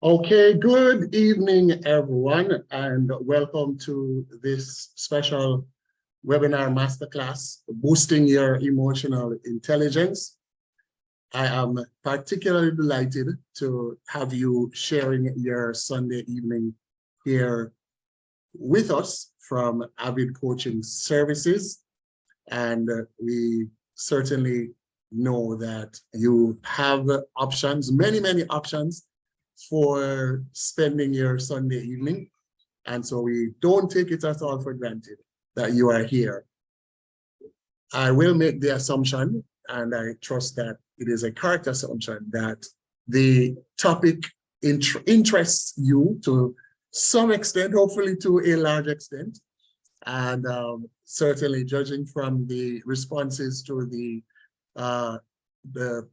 Okay, good evening, everyone, and welcome to this special webinar masterclass, Boosting Your Emotional Intelligence. I am particularly delighted to have you sharing your Sunday evening here with us from Avid Coaching Services. And we certainly know that you have options, many options for spending your Sunday evening. And so we don't take it at all for granted that you are here. I will make the assumption, and I trust that it is a correct assumption, that the topic interests you to some extent, hopefully to a large extent. And certainly judging from the responses to the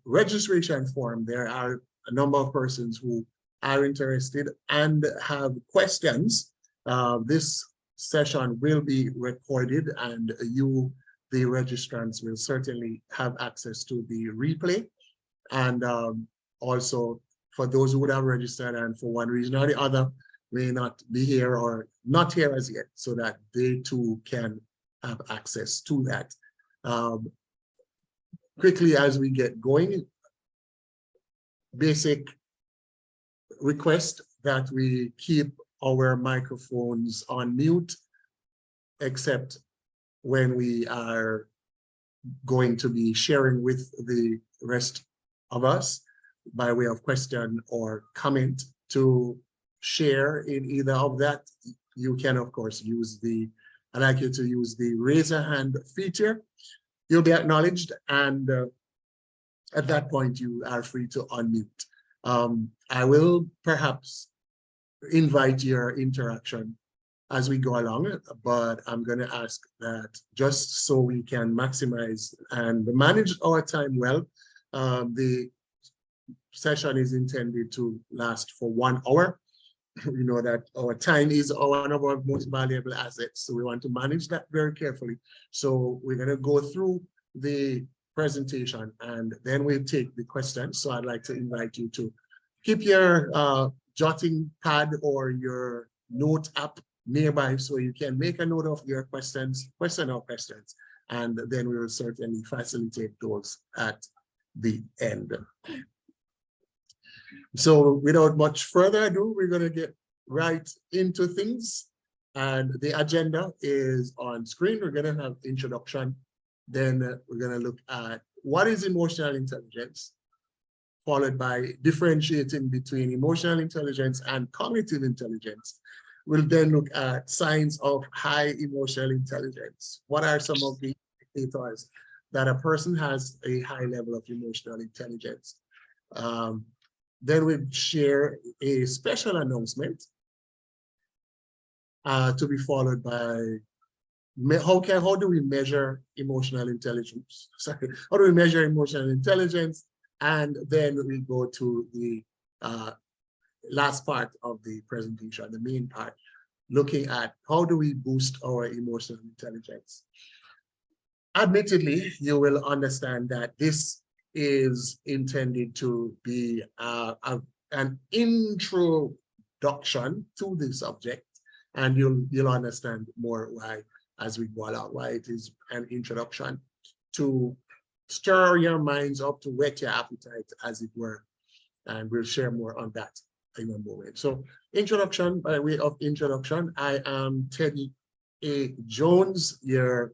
registration form, there are a number of persons who are interested and have questions. This session will be recorded, and you, the registrants, will certainly have access to the replay. And also, for those who would have registered and for one reason or the other may not be here or not here as yet, so that they too can have access to that. Quickly as we get going, basic request that we keep our microphones on mute, except when we are going to be sharing with the rest of us by way of question or comment. To share in either of that, you can of course use I'd like you to use the raise a hand feature. You'll be acknowledged, and at that point you are free to unmute. I will perhaps invite your interaction as we go along, but I'm going to ask that just so we can maximize and manage our time well, the session is intended to last for 1 hour. We know that our time is one of our most valuable assets, so we want to manage that very carefully. So we're going to go through the presentation and then we'll take the questions. So I'd like to invite you to keep your jotting pad or your note app nearby so you can make a note of your questions, and then we will certainly facilitate those at the end. So without much further ado, we're going to get right into things. And the agenda is on screen. We're going to have introduction. Then we're going to look at what is emotional intelligence, followed by differentiating between emotional intelligence and cognitive intelligence. We'll then look at signs of high emotional intelligence. What are some of the indicators that a person has a high level of emotional intelligence? Then we share a special announcement to be followed by how do we measure emotional intelligence? Sorry, how do we measure emotional intelligence? And then we go to the last part of the presentation, the main part, looking at how do we boost our emotional intelligence. Admittedly, you will understand that this is intended to be an introduction to the subject, and you'll understand more why as we go along, why it is an introduction to stir your minds up, to whet your appetite, as it were, and we'll share more on that in a moment. So introduction, by way of introduction, I am Teddy A. Jones, your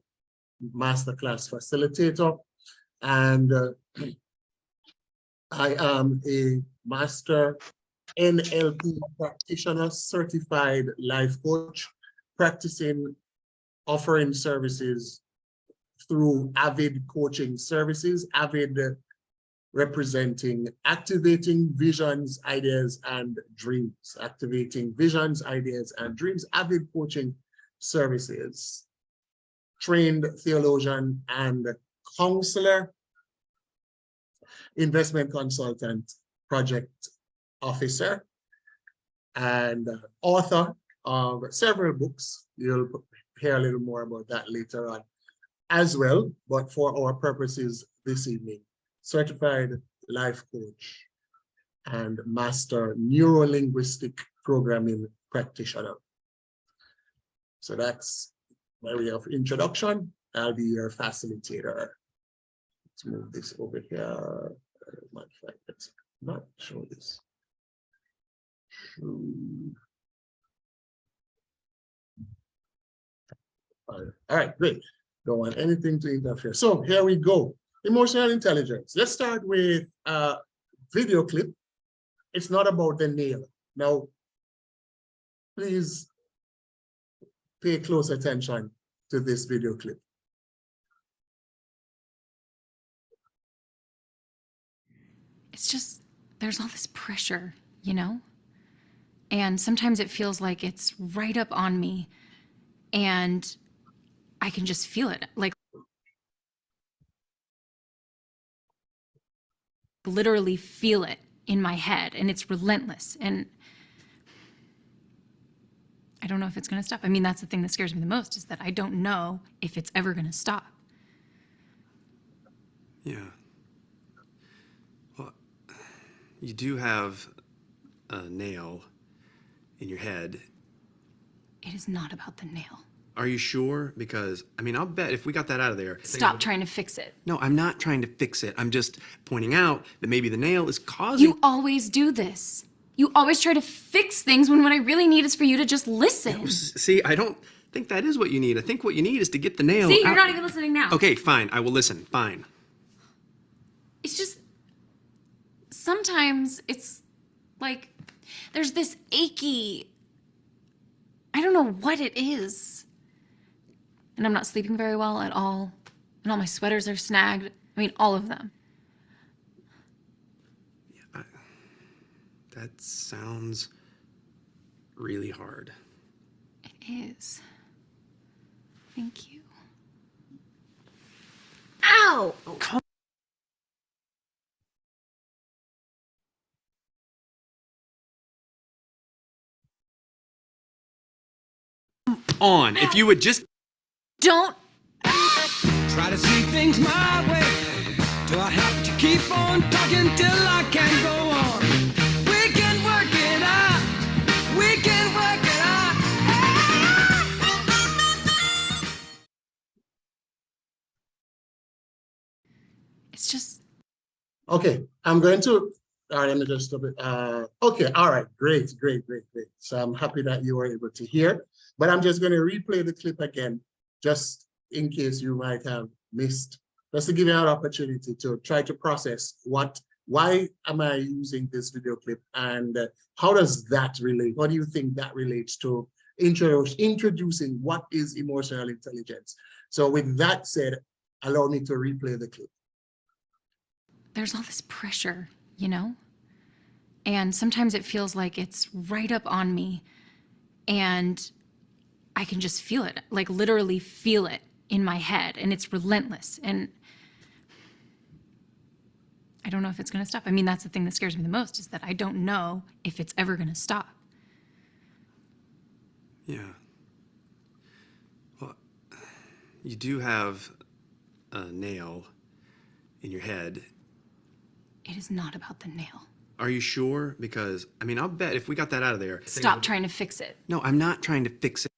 masterclass facilitator, and I am a master NLP practitioner, certified life coach, offering services through Avid Coaching Services, Avid representing activating visions, ideas, and dreams. Activating visions, ideas, and dreams. Avid Coaching Services. Trained theologian and counselor, investment consultant, project officer, and author of several books. You'll hear a little more about that later on as well, but for our purposes this evening, certified life coach. and Master Neuro-Linguistic Programming Practitioner. So that's by way of introduction. I'll be your facilitator. Let's move this over here. Matter of fact, let's not show this. All right, great. Don't want anything to interfere. So here we go. Emotional intelligence. Let's start with a video clip. It's not about the nail. Now, please pay close attention to this video clip. It's just, there's all this pressure, you know? And sometimes it feels like it's right up on me and I can just feel it, like literally feel it in my head, and it's relentless. And I don't know if it's going to stop. I mean, that's the thing that scares me the most, is that I don't know if it's ever going to stop. Yeah. Well, you do have a nail in your head. It is not about the nail. Are you sure? Because, I mean, I'll bet if we got that out of there... Stop trying to fix it. No, I'm not trying to fix it. I'm just pointing out that maybe the nail is causing... You always do this. You always try to fix things when what I really need is for you to just listen. See, I don't think that is what you need. I think what you need is to get the nail See, out. you're not even listening now. Okay, fine. I will listen. Fine. It's just, sometimes it's like there's this achy, I don't know what it is. And I'm not sleeping very well at all. And all my sweaters are snagged. I mean, all of them. Yeah, that sounds really hard. It is. Thank you. Ow! Oh, come on. If you would just... Don't. Try to see things my way. Do I have to keep on talking till I can go on? We can work it out. We can work it out. It's just. Okay, I'm going to, all right, let me just stop it. Okay, all right, great. So I'm happy that you were able to hear, but I'm just going to replay the clip again, just in case you might have missed, just to give you an opportunity to try to process why am I using this video clip, and how does that relate? What do you think that relates to introducing what is emotional intelligence? So with that said, allow me to replay the clip. There's all this pressure, you know? And sometimes it feels like it's right up on me and I can just feel it, like literally feel it in my head, and it's relentless. And I don't know if it's going to stop. I mean, that's the thing that scares me the most, is that I don't know if it's ever going to stop. Yeah. Well, you do have a nail in your head. It is not about the nail. Are you sure? Because, I mean, I'll bet if we got that out of there... Stop trying to fix it. No, I'm not trying to fix it.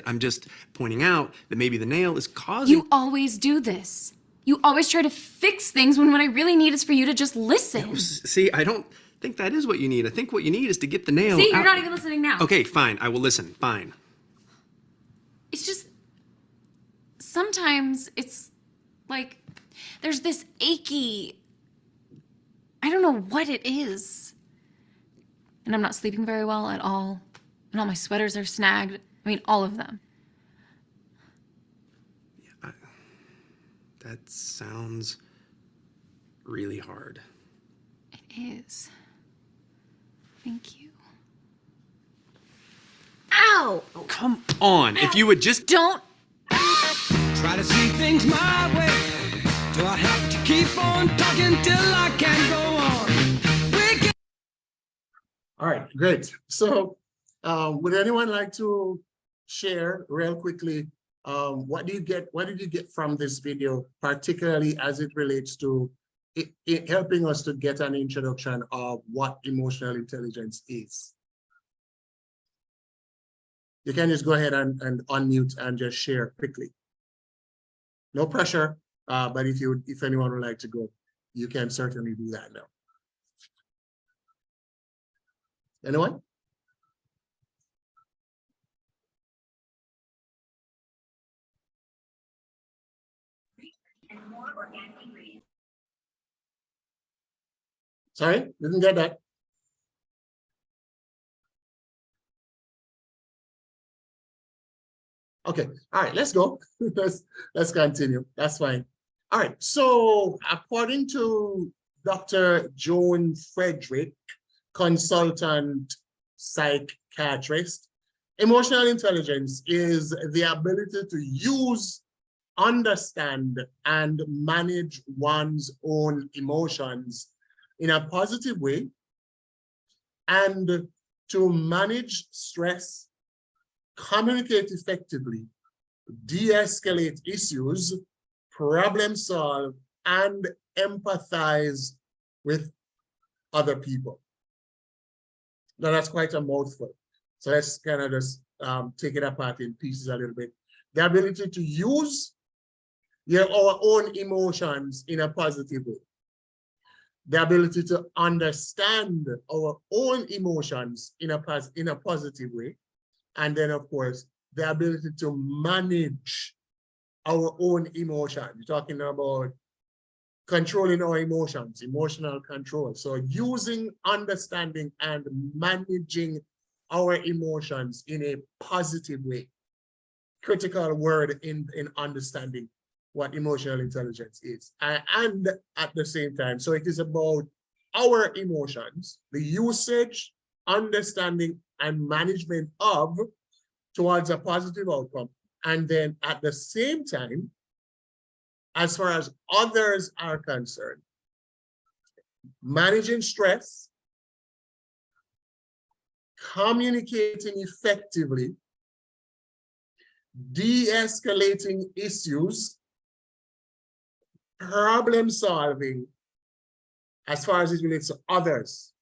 I'm just pointing out that maybe the nail is causing... You always do this. You always try to fix things when what I really need is for you to just listen. See, I don't think that is what you need. I think what you need is to get the nail See, out. you're not even listening now. Okay, fine. I will listen. Fine. It's just, sometimes it's like there's this achy, I don't know what it is. And I'm not sleeping very well at all. And all my sweaters are snagged. I mean, all of them. Yeah, that sounds really hard. It is. Thank you. Ow! Oh, come on. Ow. If you would just... Don't. Try to see things my way. Do I have to keep on talking till I can go on? We can... All right, great. So would anyone like to share real quickly, what did you get from this video, particularly as it relates to helping us to get an introduction of what emotional intelligence is. You can just go ahead and unmute and just share quickly. No pressure, but if anyone would like to go, you can certainly do that now. Anyone? Sorry, didn't get that. Okay, all right, let's go. let's continue. That's fine. All right, so according to Dr. Joan Frederick, consultant psychiatrist, emotional intelligence is the ability to use, understand, and manage one's own emotions in a positive way, and to manage stress, communicate effectively, de-escalate issues, problem solve, and empathize with other people. Now that's quite a mouthful. So let's kind of just take it apart in pieces a little bit. The ability to use our own emotions in a positive way. The ability to understand our own emotions in a positive way. And then, of course, the ability to manage our own emotions. We're talking about controlling our emotions, emotional control. So using, understanding, and managing our emotions in a positive way. Critical word in understanding what emotional intelligence is. And at the same time, so it is about our emotions, the usage, understanding, and management of towards a positive outcome. And then at the same time, as far as others are concerned, managing stress, communicating effectively, de-escalating issues, problem solving as far as it relates to others.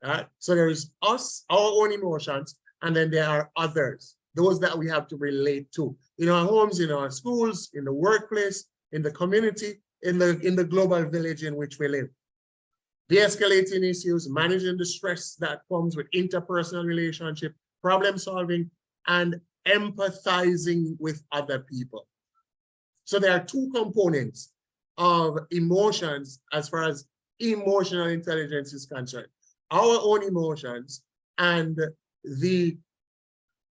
Right? So there is us, our own emotions, and then there are others, those that we have to relate to in our homes, in our schools, in the workplace, in the community, in the global village in which we live. De-escalating issues, managing the stress that comes with interpersonal relationship, problem solving, and empathizing with other people. So there are two components of emotions as far as emotional intelligence is concerned. Our own emotions and the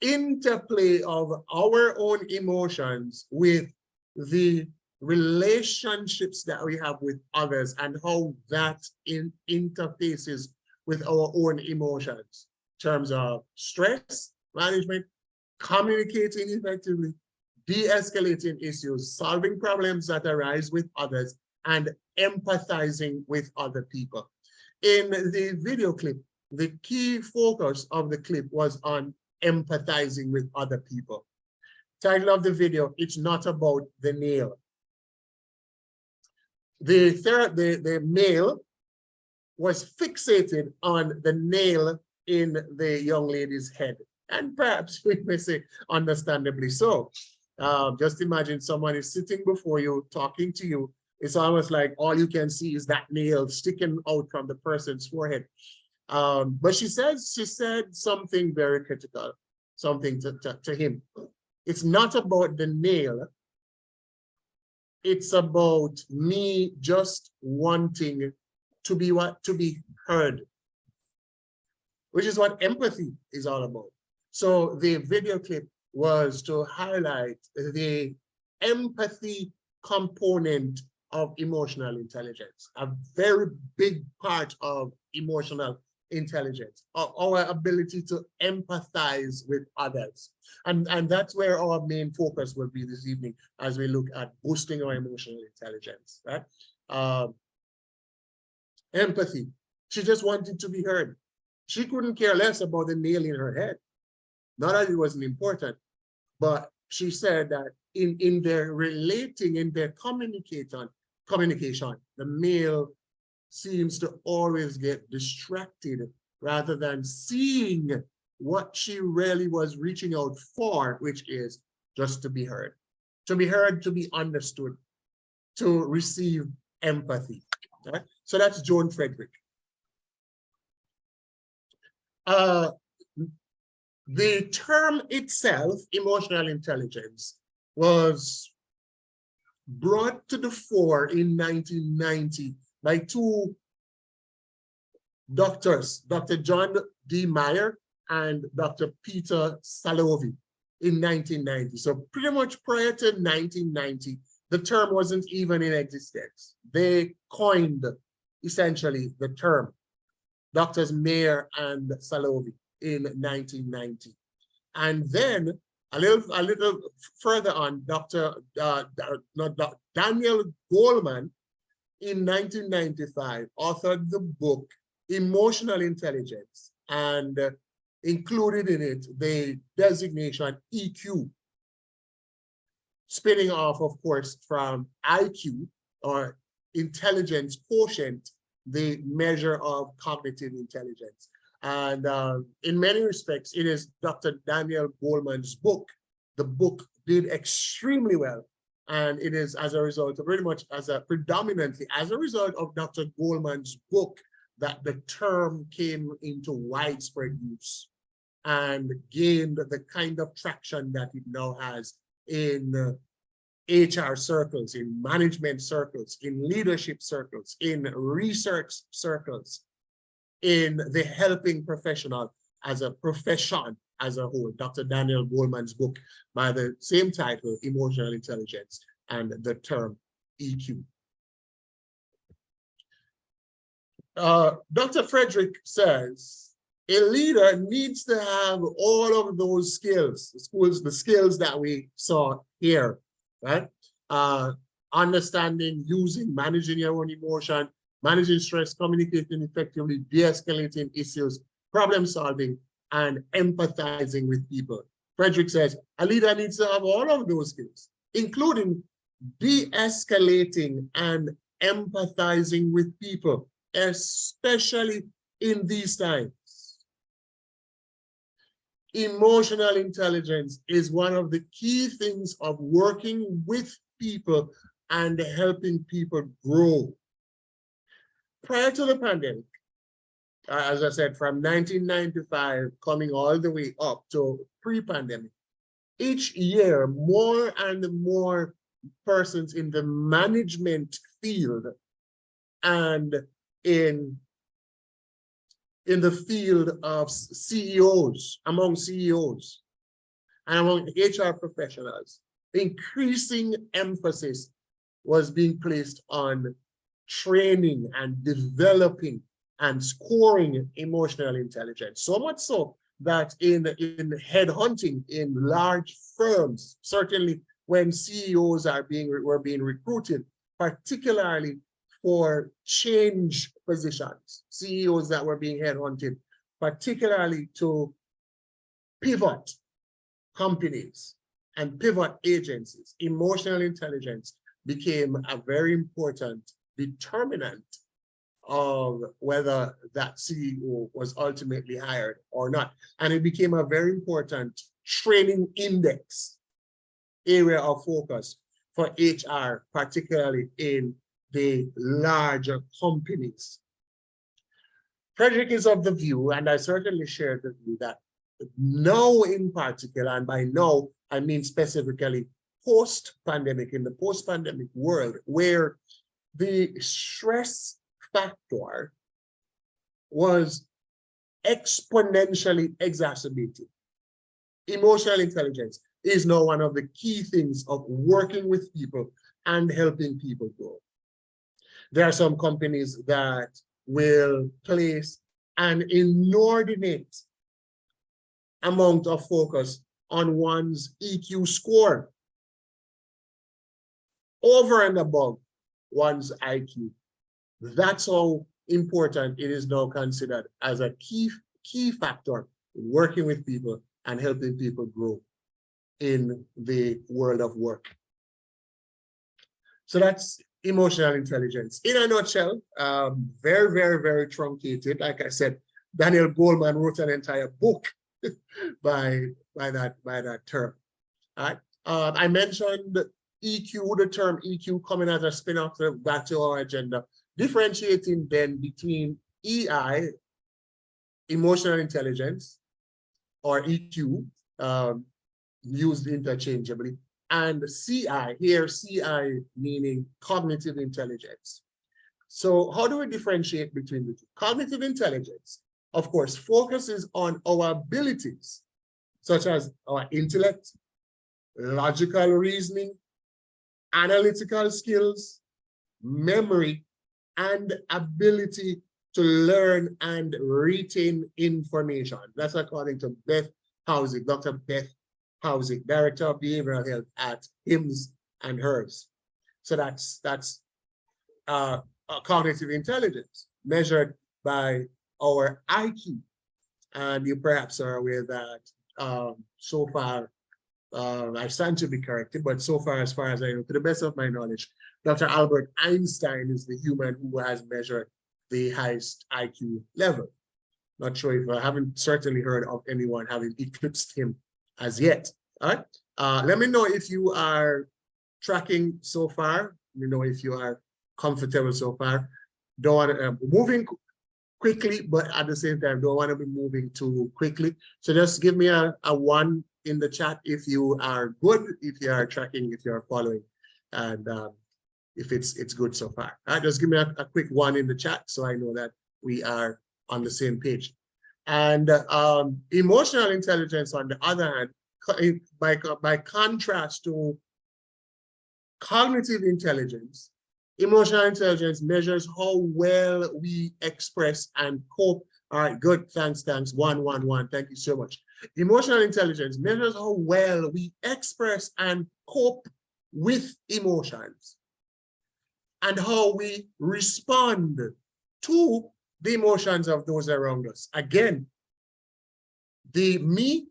interplay of our own emotions with the relationships that we have with others and how that interfaces with our own emotions in terms of stress management, communicating effectively, de-escalating issues, solving problems that arise with others, and empathizing with other people. In the video clip, the key focus of the clip was on empathizing with other people. Title of the video, it's not about the nail. The male was fixated on the nail in the young lady's head. And perhaps we may say understandably so. Just imagine someone is sitting before you, talking to you. It's almost like all you can see is that nail sticking out from the person's forehead. But she said something very critical, something to him. It's not about the nail. It's about me just wanting to be heard, which is what empathy is all about. So the video clip was to highlight the empathy component of emotional intelligence, a very big part of emotional intelligence, our ability to empathize with others. And that's where our main focus will be this evening as we look at boosting our emotional intelligence, right? Empathy. She just wanted to be heard. She couldn't care less about the nail in her head. Not that it wasn't important, but she said that in their relating, in their communication, the male seems to always get distracted rather than seeing what she really was reaching out for, which is just to be heard, to be understood, to receive empathy. Right? So that's Joan Frederick. The term itself, emotional intelligence, was brought to the fore in 1990 by two doctors, Dr. John D. Meyer and Dr. Peter Salovey in 1990. So pretty much prior to 1990, the term wasn't even in existence. They coined essentially the term, Doctors Meyer and Salovey, in 1990. And then a little further on, Daniel Goleman in 1995 authored the book Emotional Intelligence and included in it the designation EQ, spinning off, of course, from IQ, or intelligence quotient, the measure of cognitive intelligence. And in many respects, it is Dr. Daniel Goleman's book. The book did extremely well. And it is as a result of predominantly as a result of Dr. Goleman's book that the term came into widespread use and gained the kind of traction that it now has in HR circles, in management circles, in leadership circles, in research circles, in the helping professional as a profession as a whole. Dr. Daniel Goleman's book by the same title, Emotional Intelligence, and the term EQ. Dr. Frederick says, a leader needs to have all of those skills, the skills that we saw here, right? Understanding, using, managing your own emotion, managing stress, communicating effectively, de-escalating issues, problem solving, and empathizing with people. Frederick says, a leader needs to have all of those skills, including de-escalating and empathizing with people, especially in these times. Emotional intelligence is one of the key things of working with people and helping people grow. Prior to the pandemic, as I said, from 1995 coming all the way up to pre-pandemic, each year more and more persons in the management field and in the field of CEOs, among CEOs and among HR professionals, increasing emphasis was being placed on training and developing and scoring emotional intelligence. So much so that in headhunting in large firms, certainly when CEOs were being recruited, particularly for change positions, CEOs that were being headhunted, particularly to pivot companies and pivot agencies, emotional intelligence became a very important determinant of whether that CEO was ultimately hired or not. And it became a very important training index area of focus for HR, particularly in the larger companies. Frederick is of the view, and I certainly share the view, that now in particular, and by now I mean specifically post-pandemic, in the post-pandemic world, where the stress factor was exponentially exacerbated, emotional intelligence is now one of the key things of working with people and helping people grow. There are some companies that will place an inordinate amount of focus on one's EQ score over and above one's IQ. That's how important it is now considered as a key factor in working with people and helping people grow in the world of work. So that's emotional intelligence. In a nutshell, very, very, very truncated. Like I said, Daniel Goleman wrote an entire book by that term. All right. I mentioned EQ, the term EQ coming as a spin-off back to our agenda, differentiating then between EI, emotional intelligence, or EQ, used interchangeably, and CI, here CI meaning cognitive intelligence. So how do we differentiate between the two? Cognitive intelligence, of course, focuses on our abilities, such as our intellect, logical reasoning, analytical skills, memory, and ability to learn and retain information. That's according to Beth Housing, Dr. Beth Housing, Director of Behavioral Health at HIMSS and HERS. So that's cognitive intelligence measured by our IQ. And you perhaps are aware that so far, I stand to be corrected, but so far as I know, to the best of my knowledge, Dr. Albert Einstein is the human who has measured the highest IQ level. Not sure if I haven't certainly heard of anyone having eclipsed him as yet. All right. Let me know if you are tracking so far. Let me know if you are comfortable so far. Don't want to moving quickly, but at the same time, don't want to be moving too quickly. So just give me a 1 in the chat if you are good, if you are tracking, if you are following, and if it's good so far. All right, just give me a quick 1 in the chat so I know that we are on the same page. And emotional intelligence, on the other hand, by contrast to cognitive intelligence, emotional intelligence measures how well we express and cope. All right, good, thanks, 111, thank you so much. Emotional intelligence measures how well we express and cope with emotions and how we respond to the emotions of those around us. Again, the me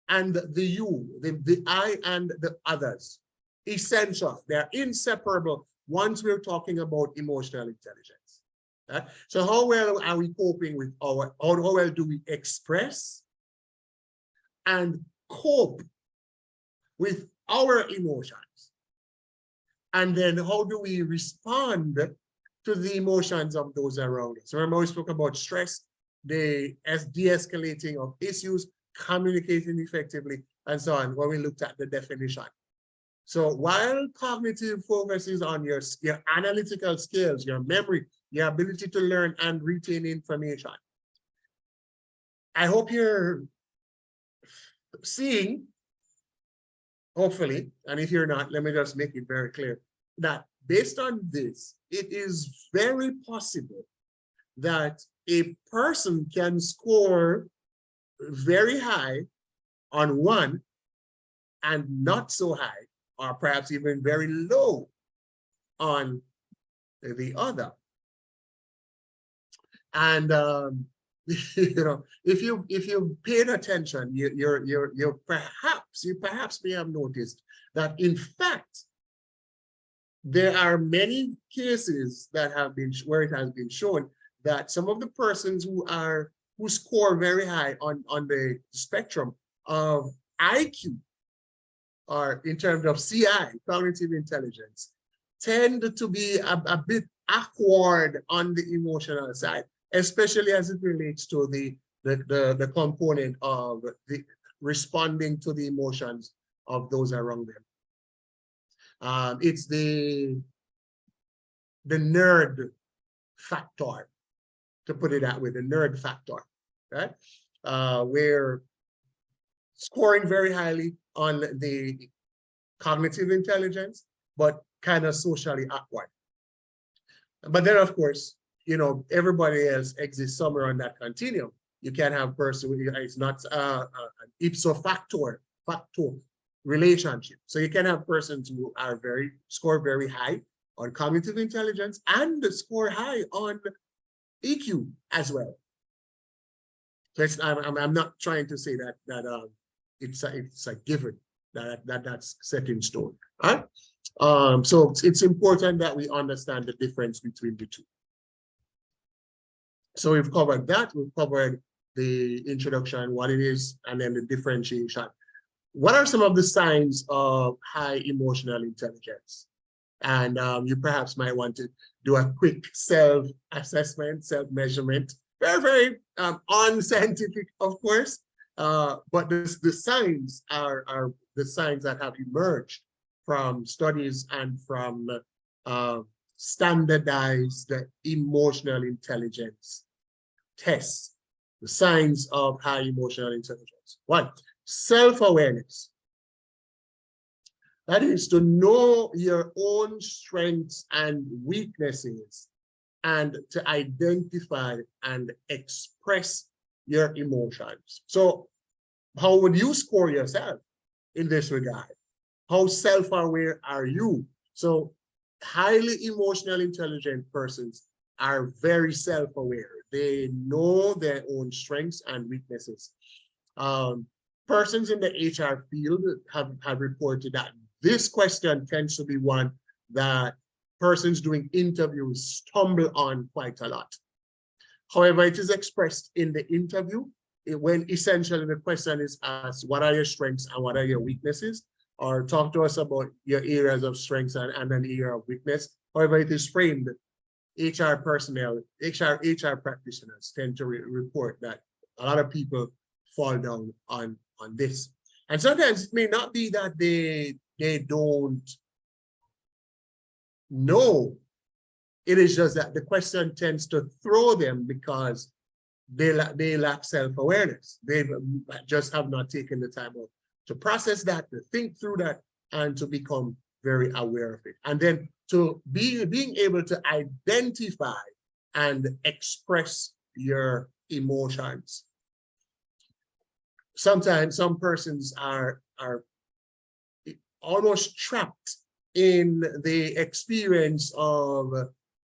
and the you, the I and the others, essential. They're inseparable once we're talking about emotional intelligence. Right? So how well are we coping with how well do we express and cope with our emotions? And then how do we respond to the emotions of those around us? Remember, we spoke about stress, the de-escalating of issues, communicating effectively, and so on, when we looked at the definition. So while cognitive focuses on your analytical skills, your memory, your ability to learn and retain information, I hope you're seeing, hopefully, and if you're not, let me just make it very clear, that based on this, it is very possible that a person can score very high on one and not so high, or perhaps even very low on the other. And you know, if you paid attention, you perhaps may have noticed that in fact there are many cases that have been where it has been shown that some of the persons who score very high on the spectrum of IQ, or in terms of CI, cognitive intelligence, tend to be a bit awkward on the emotional side, especially as it relates to the component of the responding to the emotions of those around them. It's the nerd factor, to put it that way, the nerd factor, right? We're scoring very highly on the cognitive intelligence, but kind of socially awkward. But then, of course, you know, everybody else exists somewhere on that continuum. You can't have a person, it's not an ipso facto relationship. So you can have persons who are score very high on cognitive intelligence and score high on EQ as well. So I'm not trying to say that it's a given that's set in stone. All right. So it's important that we understand the difference between the two. So we've covered that. We've covered the introduction, what it is, and then the differentiation. What are some of the signs of high emotional intelligence? And you perhaps might want to do a quick self-assessment, self-measurement. Very, very unscientific, of course, but the signs are the signs that have emerged from studies and from standardized emotional intelligence tests. The signs of high emotional intelligence. One, self-awareness. That is to know your own strengths and weaknesses and to identify and express your emotions. So how would you score yourself in this regard? How self-aware are you? So highly emotional intelligent persons are very self-aware. They know their own strengths and weaknesses. Persons in the HR field have reported that this question tends to be one that persons doing interviews stumble on quite a lot. However, it is expressed in the interview when essentially the question is asked, what are your strengths and what are your weaknesses? Or talk to us about your areas of strengths and an area of weakness. However, it is framed, HR personnel, HR practitioners tend to report that a lot of people fall down on this. And sometimes it may not be that they don't know. It is just that the question tends to throw them because they lack self-awareness. They just have not taken the time out to process that, to think through that, and to become very aware of it. And then to being able to identify and express your emotions. Sometimes some persons are almost trapped in the experience of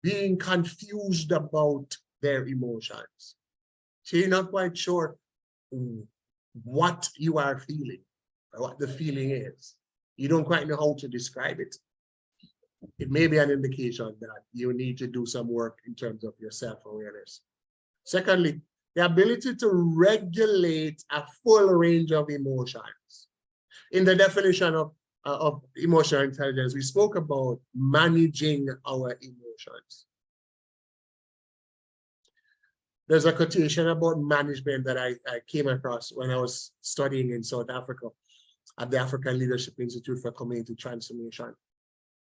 being confused about their emotions. So you're not quite sure what you are feeling, or what the feeling is. You don't quite know how to describe it. It may be an indication that you need to do some work in terms of your self-awareness. Secondly, the ability to regulate a full range of emotions. In the definition of emotional intelligence, we spoke about managing our emotions. There's a quotation about management that I came across when I was studying in South Africa at the African Leadership Institute for Community Transformation. It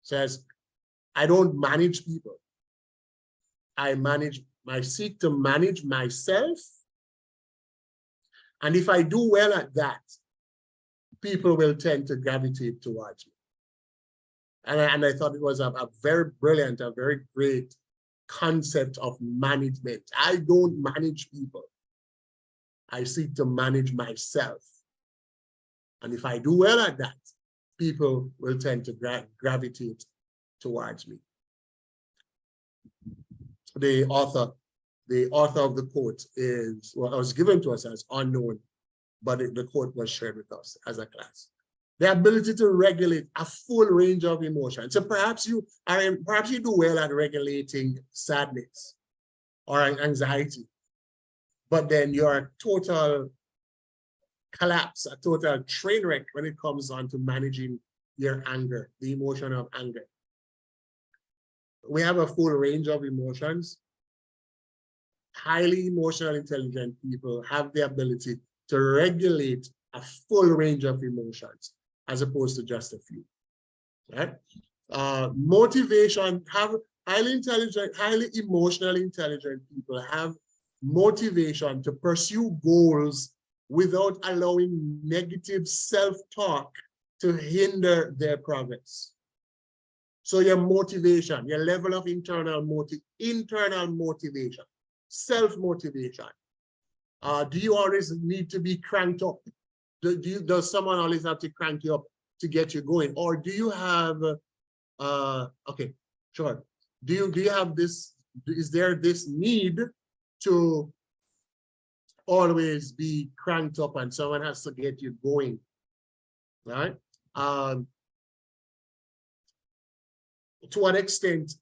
says, I don't manage people. I seek to manage myself. And if I do well at that, people will tend to gravitate towards me. And I thought it was a very brilliant, a very great concept of management. I don't manage people. I seek to manage myself. And if I do well at that, people will tend to gravitate towards me. The author of the quote is, well, it was given to us as unknown, but the quote was shared with us as a class. The ability to regulate a full range of emotions. So perhaps you do well at regulating sadness or anxiety, but then you're a total collapse, a total train wreck when it comes on to managing your anger, the emotion of anger. We have a full range of emotions. Highly emotional intelligent people have the ability to regulate a full range of emotions as opposed to just a few, right? Motivation, highly emotionally intelligent people have motivation to pursue goals without allowing negative self-talk to hinder their progress. So your motivation, your level of internal motivation, self-motivation. Do you always need to be cranked up? Does someone always have to crank you up to get you going? Or do you have, okay, sure. Do you have this, is there this need to always be cranked up and someone has to get you going, right? to what extent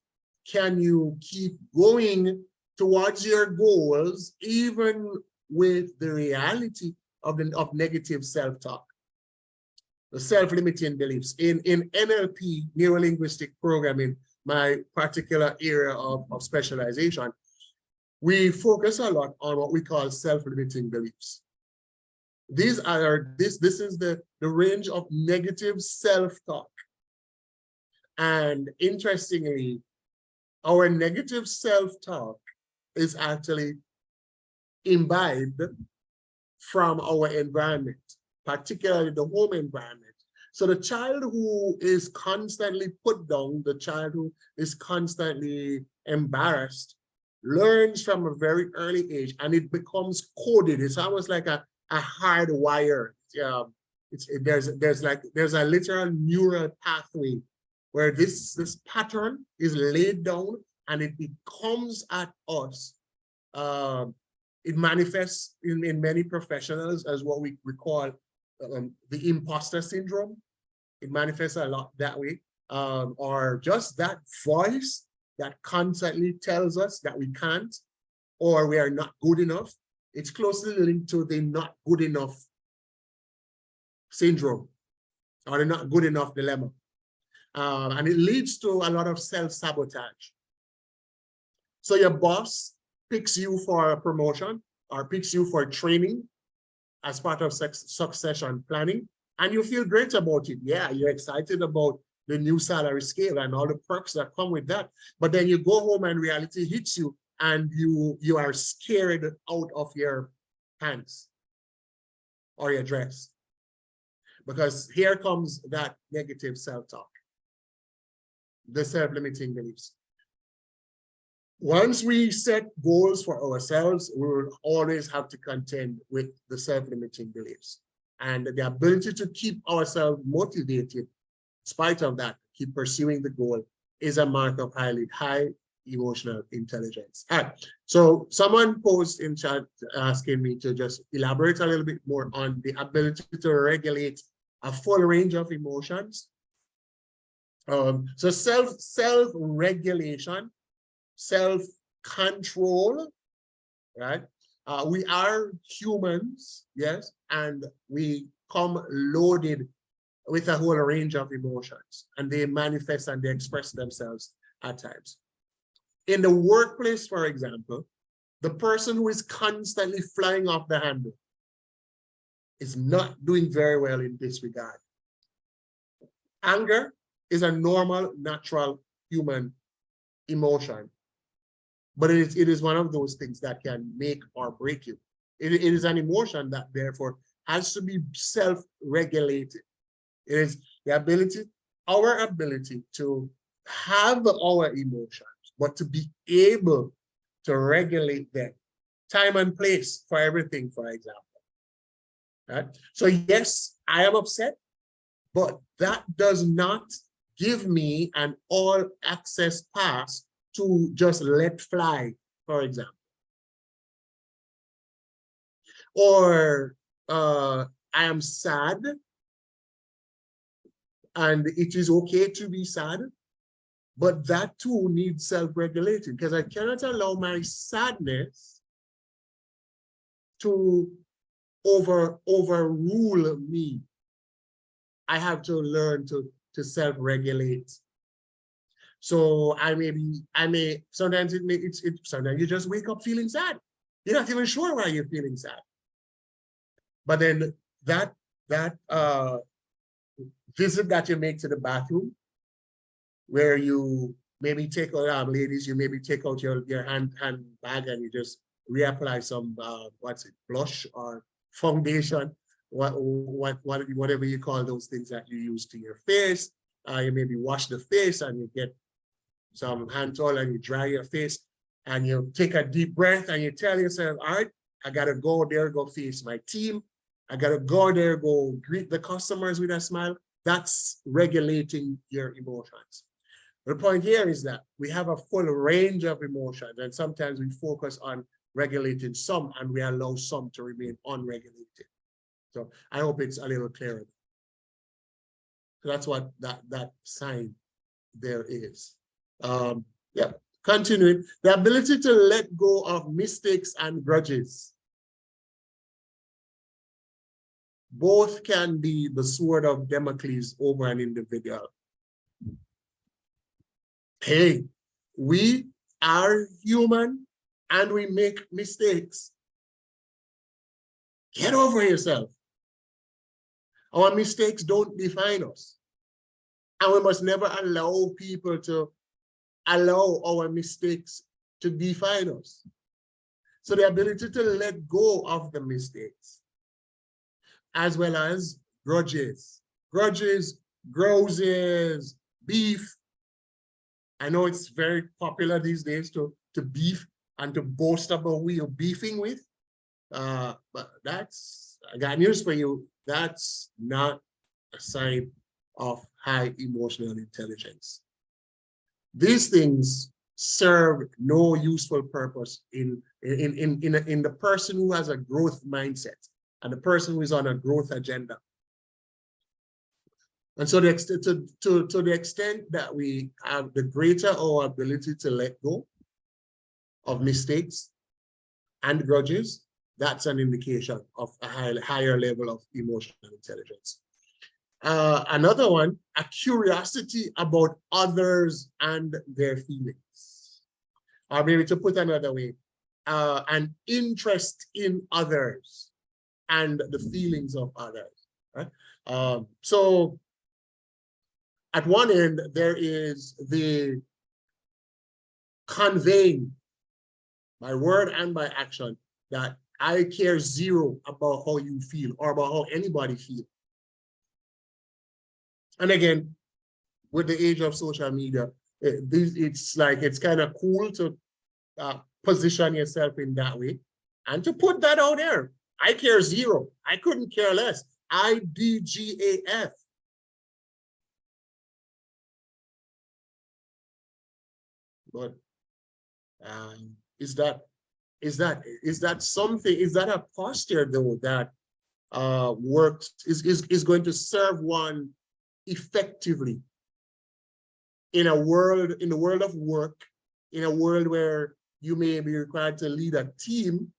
can you keep going towards your goals, even with the reality of negative self-talk, the self-limiting beliefs. In NLP, neuro-linguistic programming, my particular area of specialization, we focus a lot on what we call self-limiting beliefs. This is the range of negative self-talk. And interestingly, our negative self-talk is actually imbibed from our environment, particularly the home environment. So the child who is constantly put down, the child who is constantly embarrassed, learns from a very early age, and it becomes coded. It's almost like a hard wire. There's a literal neural pathway where this pattern is laid down and it becomes at us. It manifests in many professionals as what we call the imposter syndrome. It manifests a lot that way, or just that voice that constantly tells us that we can't or we are not good enough. It's closely linked to the not good enough syndrome or the not good enough dilemma. And it leads to a lot of self-sabotage. So your boss picks you for a promotion or picks you for training as part of succession planning, and you feel great about it. Yeah, you're excited about the new salary scale and all the perks that come with that. But then you go home and reality hits you and you are scared out of your pants or your dress. Because here comes that negative self-talk, the self-limiting beliefs. Once we set goals for ourselves, we will always have to contend with the self-limiting beliefs. And the ability to keep ourselves motivated, in spite of that, keep pursuing the goal, is a mark of high emotional intelligence. All right. So someone posed in chat asking me to just elaborate a little bit more on the ability to regulate a full range of emotions. So self-regulation, self-control, right? We are humans, yes, and we come loaded with a whole range of emotions, and they manifest and they express themselves at times. In the workplace, for example, the person who is constantly flying off the handle is not doing very well in this regard. Anger is a normal, natural human emotion, but it is one of those things that can make or break you. It is an emotion that therefore has to be self-regulated. It is the ability, our ability to have our emotions, but to be able to regulate them. Time and place for everything, for example. Right? So yes, I am upset, but that does not give me an all access pass to just let fly, for example. Or I am sad, and it is okay to be sad, but that too needs self-regulating, because I cannot allow my sadness to overrule me. I have to learn to self-regulate. So sometimes sometimes you just wake up feeling sad. You're not even sure why you're feeling sad. But then that visit that you make to the bathroom, where you maybe take out, ladies, you maybe take out your hand bag and you just reapply some blush or foundation, whatever you call those things that you use to your face. You maybe wash the face and you get some hand towel and you dry your face and you take a deep breath and you tell yourself, all right, I gotta go there, go face my team. I gotta go there, go greet the customers with a smile. That's regulating your emotions. The point here is that we have a full range of emotions, and sometimes we focus on regulating some and we allow some to remain unregulated. So I hope it's a little clearer. So that's what that sign there is. Yeah, continuing. The ability to let go of mistakes and grudges. Both can be the sword of Damocles over an individual. Hey, we are human and we make mistakes. Get over yourself. Our mistakes don't define us. And we must never allow people to allow our mistakes to define us. So the ability to let go of the mistakes, as well as grudges, grouses, beef. I know it's very popular these days to beef and to boast about who you're beefing with. But I got news for you. That's not a sign of high emotional intelligence. These things serve no useful purpose in the person who has a growth mindset and the person who is on a growth agenda. And so to the extent that we have, the greater our ability to let go of mistakes and grudges, that's an indication of a higher level of emotional intelligence. Another one, a curiosity about others and their feelings. Or maybe to put another way, an interest in others and the feelings of others. Right? So at one end, there is the conveying by word and by action that I care zero about how you feel or about how anybody feels. And again, with the age of social media, it's kind of cool to position yourself in that way and to put that out there. I care zero. I couldn't care less. IDGAF. But is that something? Is that a posture though that works? Is going to serve one effectively in the world of work, in a world where you may be required to lead a team,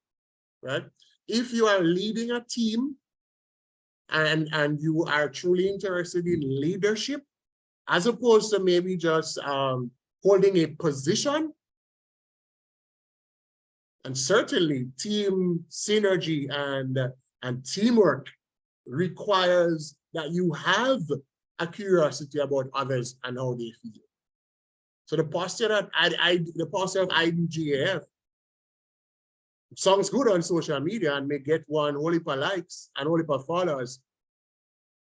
right? If you are leading a team and you are truly interested in leadership, as opposed to maybe just holding a position, and certainly team synergy and teamwork requires that you have a curiosity about others and how they feel. So the posture of IDGAF sounds good on social media and may get one whole heap of likes and whole heap of followers,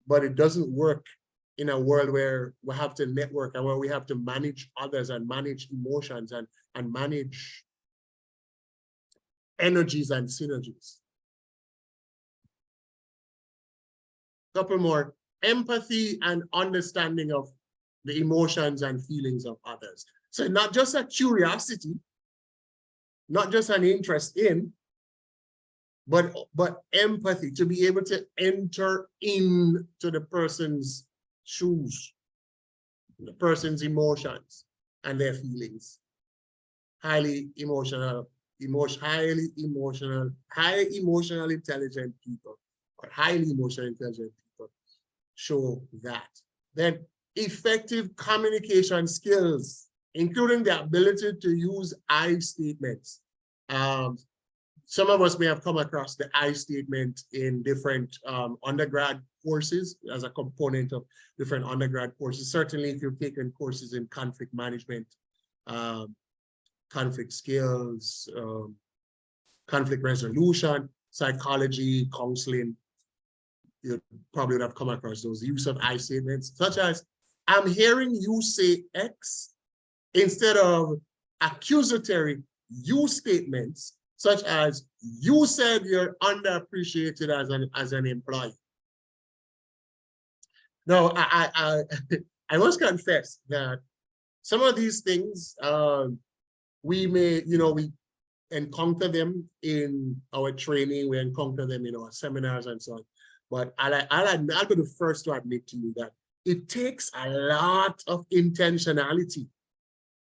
but it doesn't work in a world where we have to network and where we have to manage others and manage emotions and manage energies and synergies. Couple more. Empathy and understanding of the emotions and feelings of others. So not just a curiosity, not just an interest in, but empathy, to be able to enter into the person's shoes, the person's emotions and their feelings. Highly emotional intelligent people, or highly emotionally intelligent people show that. Then effective communication skills, including the ability to use I statements. Some of us may have come across the I statement in different undergrad courses as a component of different undergrad courses. Certainly, if you've taken courses in conflict management, conflict skills, conflict resolution, psychology, counseling, you probably would have come across those use of I statements, such as, I'm hearing you say X, instead of accusatory you statements, such as, you said you're underappreciated as an employee. Now, I must confess that some of these things, we may, we encounter them in our training, we encounter them in our seminars and so on. But I'll be the first to admit to you that it takes a lot of intentionality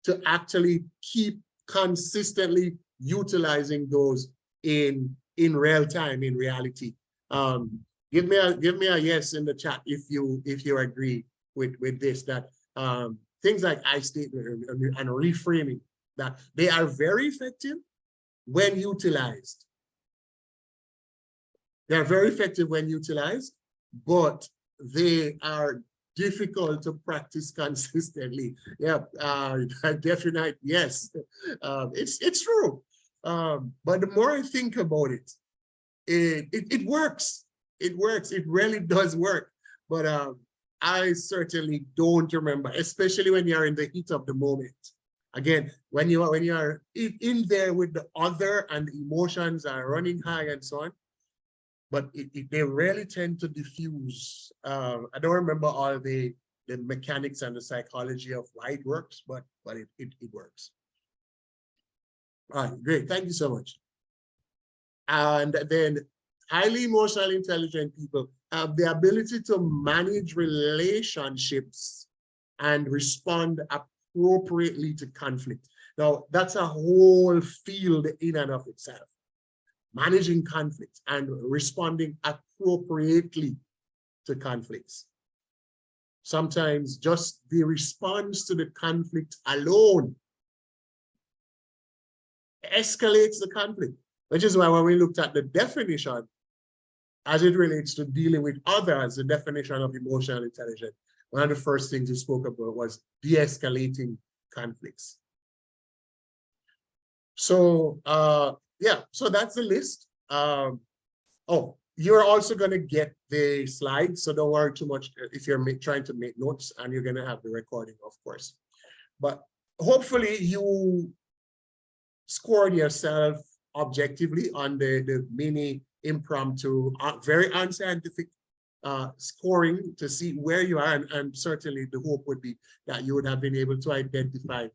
to actually keep consistently utilizing those in real time, in reality. Give me a yes in the chat if you agree with this, that things like I statement and reframing, that they are very effective when utilized. They're very effective when utilized, but they are difficult to practice consistently. Yeah, definite yes. It's true. But the more I think about it, it works. It works. It really does work. But I certainly don't remember, especially when you're in the heat of the moment. Again, when you are in there with the other and the emotions are running high and so on, but they rarely tend to diffuse. I don't remember all the mechanics and the psychology of why it works, but it works. All right, great. Thank you so much. And then highly emotionally intelligent people have the ability to manage relationships and respond appropriately to conflict. Now, that's a whole field in and of itself. Managing conflicts and responding appropriately to conflicts. Sometimes just the response to the conflict alone escalates the conflict, which is why when we looked at the definition as it relates to dealing with others, the definition of emotional intelligence, one of the first things we spoke about was de-escalating conflicts. So yeah, so that's the list. Oh, you're also going to get the slides, so don't worry too much if you're trying to make notes, and you're going to have the recording, of course. But hopefully you scored yourself objectively on the mini impromptu, very unscientific scoring to see where you are, and certainly the hope would be that you would have been able to identify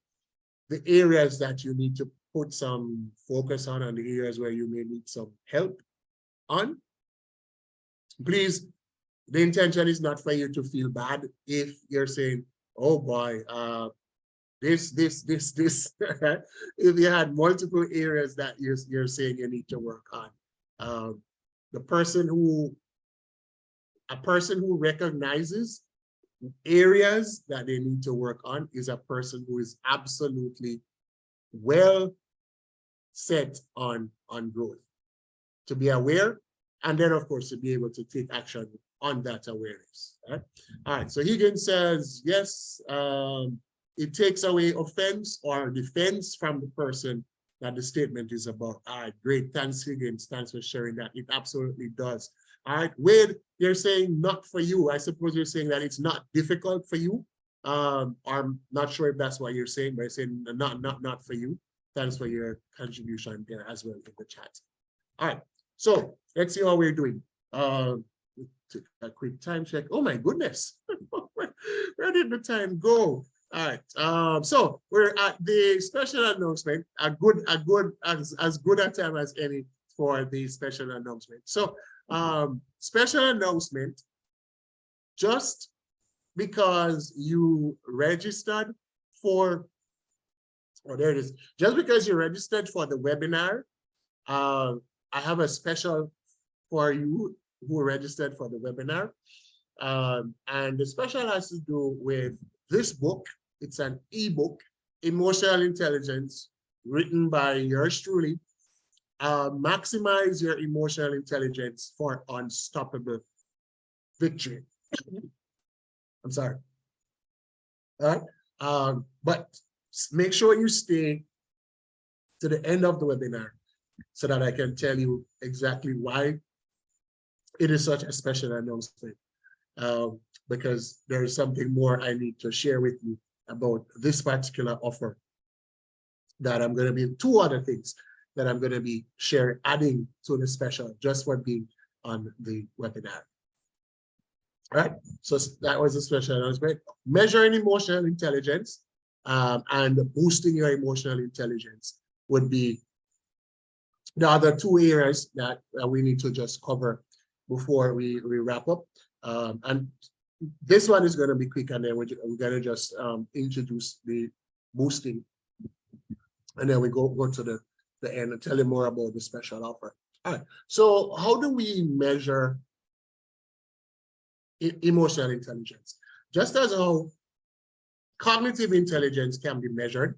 the areas that you need to put some focus on and the areas where you may need some help on. Please, the intention is not for you to feel bad if you're saying, oh boy, this. If you had multiple areas that you're saying you need to work on. A person who recognizes areas that they need to work on is a person who is absolutely well set on growth, to be aware, and then of course to be able to take action on that awareness. Right? All right, so Higgins says yes, it takes away offense or defense from the person that the statement is about. All right, great, thanks Higgins, thanks for sharing that. It absolutely does. All right, Wade, you're saying not for you. I suppose you're saying that it's not difficult for you. I'm not sure if that's what you're saying, but you're saying not for you. Thanks for your contribution there as well in the chat. All right, so let's see how we're doing. Take a quick time check. Oh my goodness, where did the time go? All right, so we're at the special announcement. As good a time as any for the special announcement. So special announcement, just because you registered for, oh, there it is. Just because you registered for the webinar, I have a special for you who registered for the webinar. And the special has to do with this book. It's an ebook, Emotional Intelligence, written by yours truly. Maximize your emotional intelligence for unstoppable victory. I'm sorry. All right. But make sure you stay to the end of the webinar so that I can tell you exactly why it is such a special announcement. Because there is something more I need to share with you about this particular offer that I'm going to be, two other things that I'm going to be sharing, adding to the special just for being on the webinar. All right, so that was a special announcement. Measuring emotional intelligence and boosting your emotional intelligence would be the other two areas that we need to just cover before we wrap up. And this one is going to be quick, and then we're going to just introduce the boosting, and then we go to the end and tell you more about the special offer. All right. So how do we measure emotional intelligence? Just as how cognitive intelligence can be measured,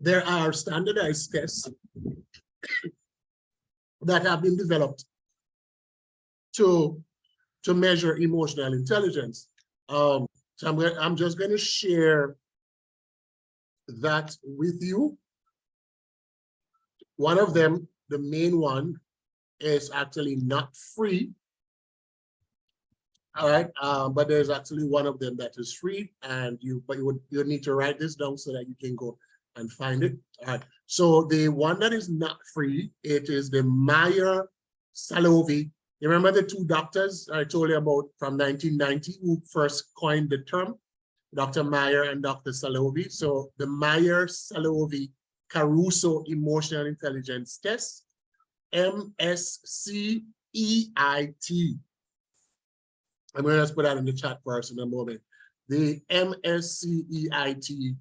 there are standardized tests that have been developed to measure emotional intelligence. So I'm just going to share that with you. One of them, the main one, is actually not free. All right, but there's actually one of them that is free, and you need to write this down so that you can go and find it. All right. So the one that is not free, it is the Meyer-Salovey. You remember the two doctors I told you about from 1990 who first coined the term, Dr. Meyer and Dr. Salovey. So the Meyer-Salovey Caruso Emotional Intelligence Test, MSCEIT. I'm going to just put that in the chat for us in a moment. The MSCEIT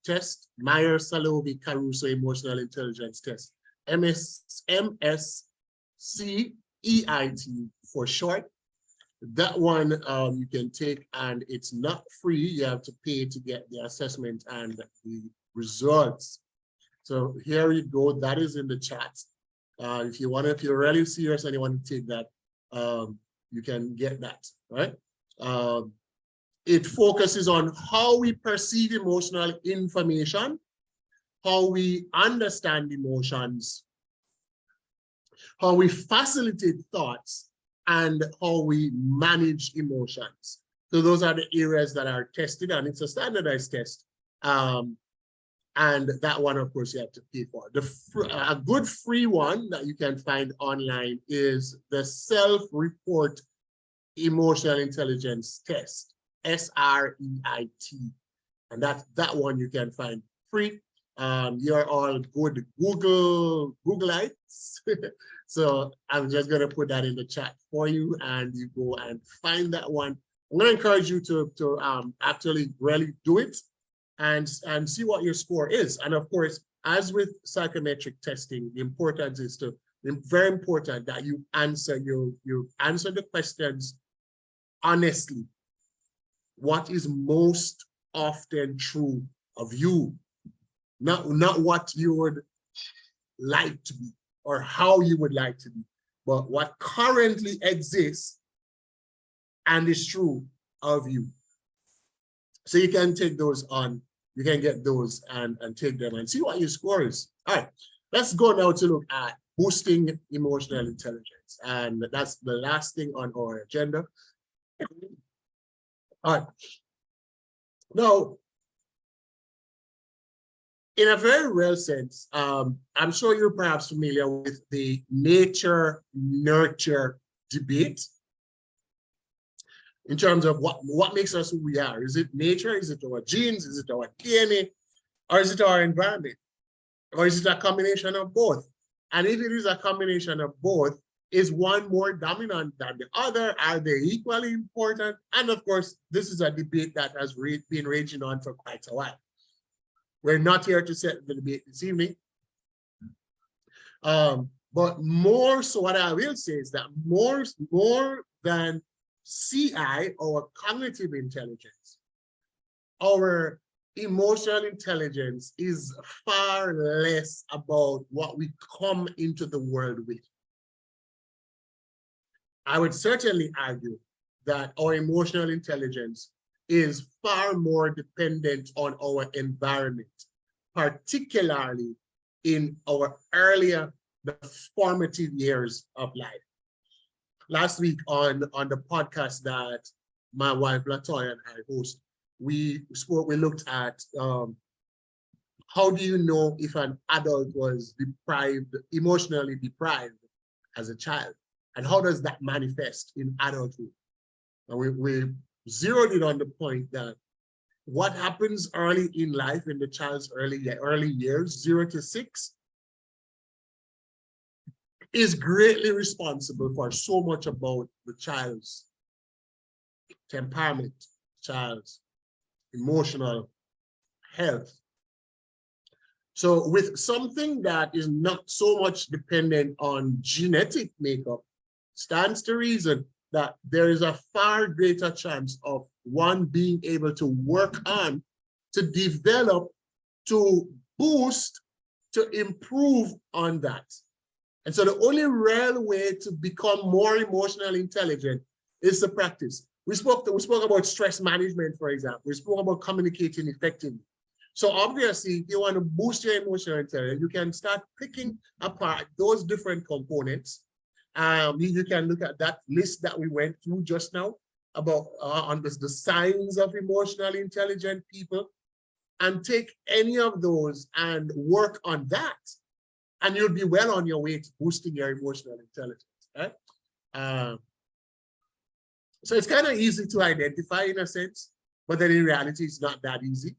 test, Meyer-Salovey Caruso Emotional Intelligence Test, MSCEIT for short. That one you can take, and it's not free. You have to pay to get the assessment and the results. So here you go. That is in the chat. If you're really serious and you want to take that, you can get that, right? It focuses on how we perceive emotional information, how we understand emotions, how we facilitate thoughts, and how we manage emotions. So those are the areas that are tested, and it's a standardized test. And that one, of course, you have to pay for. A good free one that you can find online is the Self-Report Emotional Intelligence Test, SREIT. And that one you can find free. You're all good Googleites. So I'm just going to put that in the chat for you, and you go and find that one. I'm going to encourage you to actually really do it and see what your score is. And of course, as with psychometric testing, the importance is very important that you answer the questions honestly. What is most often true of you? Not what you would like to be or how you would like to be, but what currently exists and is true of you. So you can take those on, you can get those and take them and see what your score is. All right, let's go now to look at boosting emotional intelligence. And that's the last thing on our agenda. All right. Now, in a very real sense, I'm sure you're perhaps familiar with the nature-nurture debate in terms of what makes us who we are. Is it nature? Is it our genes? Is it our DNA? Or is it our environment? Or is it a combination of both? And if it is a combination of both, is one more dominant than the other? Are they equally important? And of course, this is a debate that has been raging on for quite a while. We're not here to set the debate this evening. But more so, what I will say is that more than CI, or cognitive intelligence, our emotional intelligence is far less about what we come into the world with. I would certainly argue that our emotional intelligence is far more dependent on our environment, particularly in our earlier, the formative years of life. Last week on the podcast that my wife Latoya and I host, we looked at how do you know if an adult was emotionally deprived as a child, and how does that manifest in adulthood? And we zeroed in on the point that what happens early in life, in the child's early years, 0 to 6, is greatly responsible for so much about the child's temperament, child's emotional health. So with something that is not so much dependent on genetic makeup, stands to reason that there is a far greater chance of one being able to work on, to develop, to boost, to improve on that. And so the only real way to become more emotionally intelligent is to practice. We spoke about stress management, for example. We spoke about communicating effectively. So obviously, if you want to boost your emotional intelligence, you can start picking apart those different components. You can look at that list that we went through just now about on the signs of emotionally intelligent people, and take any of those and work on that, and you'll be well on your way to boosting your emotional intelligence. Right? So it's kind of easy to identify in a sense, but then in reality, it's not that easy.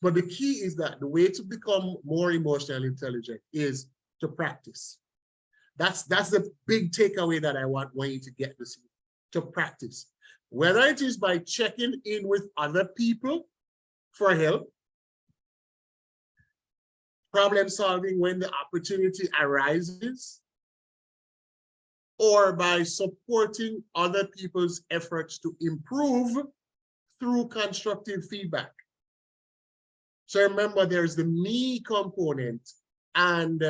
But the key is that the way to become more emotionally intelligent is to practice. That's the big takeaway that I want you to get this year, to practice. Whether it is by checking in with other people for help, problem solving when the opportunity arises, or by supporting other people's efforts to improve through constructive feedback. So remember, there's the me component and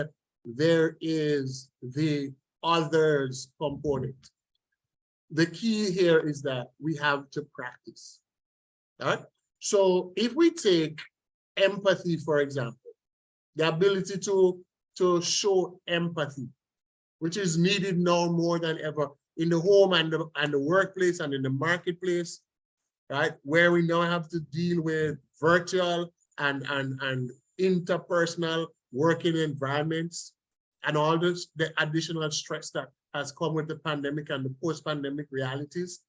there is the others component. The key here is that we have to practice. All right? So if we take empathy, for example, the ability to show empathy, which is needed now more than ever in the home and the workplace and in the marketplace, right? Where we now have to deal with virtual and interpersonal working environments and all this, the additional stress that has come with the pandemic and the post-pandemic realities,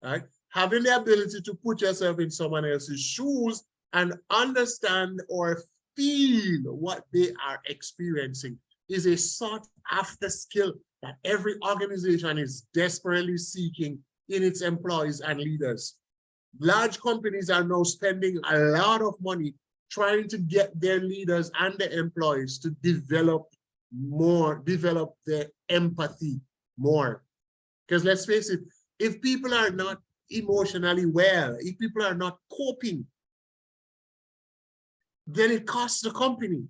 right? Having the ability to put yourself in someone else's shoes and understand or feel what they are experiencing is a sought after skill that every organization is desperately seeking in its employees and leaders. Large companies are now spending a lot of money trying to get their leaders and their employees to develop their empathy more. Because let's face it, if people are not emotionally well, if people are not coping, then it costs the company.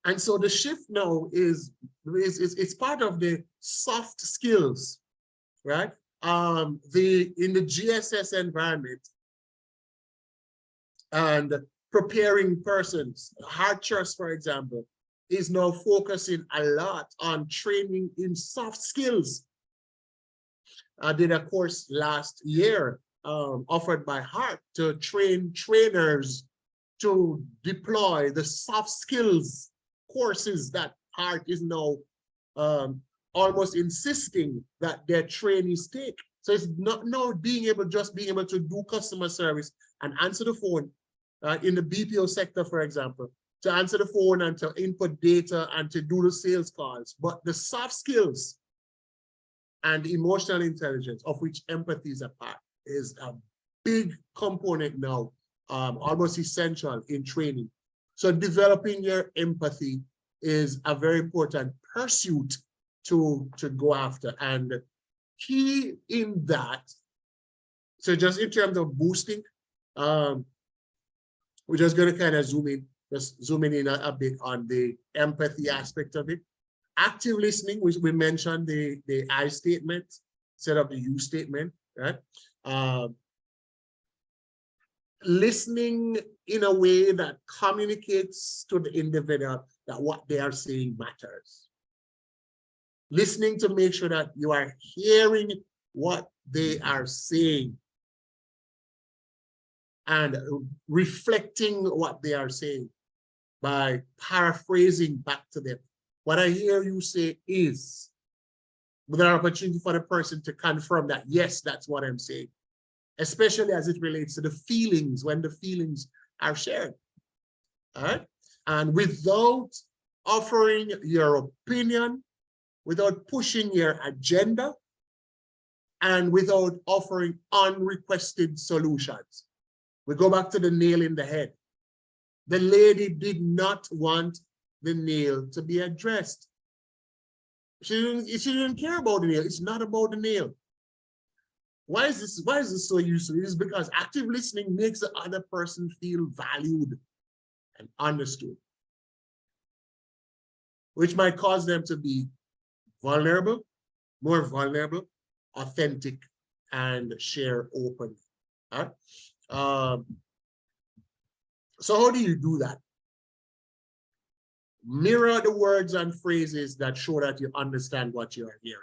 And so the shift now is it's part of the soft skills, right? In the GSS environment and preparing persons, Hard Trust, for example, is now focusing a lot on training in soft skills. I did a course last year offered by Hart to train trainers to deploy the soft skills courses that Hart is now almost insisting that their trainees take. So it's not being able to do customer service and answer the phone in the BPO sector, for example, to answer the phone and to input data and to do the sales calls, but the soft skills and emotional intelligence, of which empathy is a part, is a big component now, almost essential in training. So developing your empathy is a very important pursuit to go after. And key in that, so just in terms of boosting, we're just going to kind of zoom in a bit on the empathy aspect of it. Active listening, which we mentioned the I statement instead of the you statement, right? Listening in a way that communicates to the individual that what they are saying matters. Listening to make sure that you are hearing what they are saying and reflecting what they are saying by paraphrasing back to them. What I hear you say is, with an opportunity for the person to confirm that, yes, that's what I'm saying, especially as it relates to the feelings, when the feelings are shared. All right? And without offering your opinion without pushing your agenda and without offering unrequested solutions. We go back to the nail in the head. The lady did not want the nail to be addressed. She didn't care about the nail. It's not about the nail. Why is this so useful? It is because active listening makes the other person feel valued and understood, which might cause them to be vulnerable, more vulnerable, authentic, and share openly. Right? So how do you do that? Mirror the words and phrases that show that you understand what you are hearing.